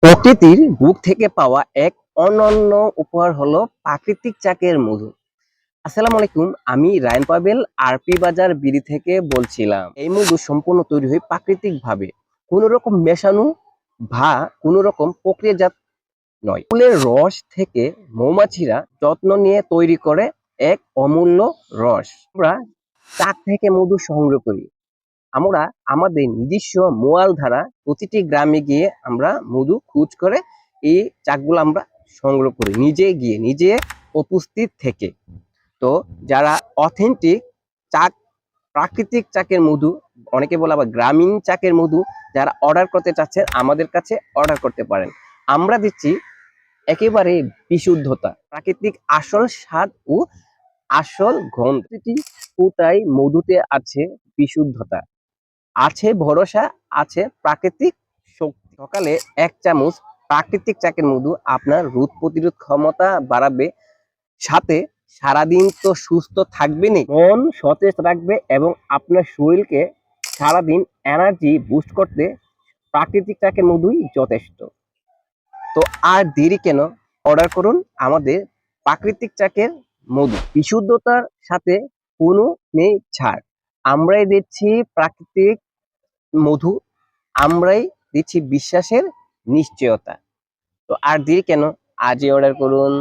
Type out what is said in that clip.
প্রকৃতির বুক থেকে পাওয়া এক অনন্য উপহার হলো প্রাকৃতিক চাকের মধু। আসসালামু আলাইকুম, আমি রায়ন পাবেল আরপি বাজার বিড়ি থেকে বলছিলাম। এই মধু সম্পূর্ণ তৈরি হয় প্রাকৃতিক ভাবে, কোনো রকম মেশানো বা কোনো রকম প্রক্রিয়াজাত নয়। ফুলের রস থেকে মৌমাছিরা যত্ন নিয়ে তৈরি করে এক অমূল্য রস। আমরা চাক থেকে মধু সংগ্রহ করি। আমরা আমাদের নিজস্ব মোয়াল ধারা প্রতিটি গ্রামে গিয়ে আমরা মধু খোঁজ করে এই চাকগুলো আমরা সংগ্রহ করি, নিজে গিয়ে নিজে উপস্থিত থেকে। তো যারা অথেন্টিক চাক, প্রাকৃতিক চাকের মধু, অনেকে বলে আবার গ্রামীণ চাকের মধু, যারা অর্ডার করতে চাচ্ছেন আমাদের কাছে অর্ডার করতে পারেন। আমরা দিচ্ছি একেবারে বিশুদ্ধতা, প্রাকৃতিক আসল স্বাদ ও আসল গন্ধ। প্রতিটি ফুটাই মধুতে আছে বিশুদ্ধতা, আছে ভরসা, আছে প্রাকৃতিক শক্তি। সকালে ১ চামচ প্রাকৃতিক চাকের মধু আপনার রোগ প্রতিরোধ ক্ষমতা বাড়াবে, সাথে সারাদিন তো সুস্থ থাকবেনই, মন সতেজ রাখবে এবং আপনার শরীরকে সারাদিন এনার্জি বুস্ট করতে প্রাকৃতিক চাকের মধুই যথেষ্ট। তো আর দেরি কেন, অর্ডার করুন আমাদের প্রাকৃতিক চাকের মধু। বিশুদ্ধতার সাথে কোনো নেই ছাড়। আমরাই দিচ্ছি প্রাকৃতিক মধু, আমরাই দিচ্ছি বিশ্বাসের নিশ্চয়তা। তো আর দেরি কেন, আজই অর্ডার করুন।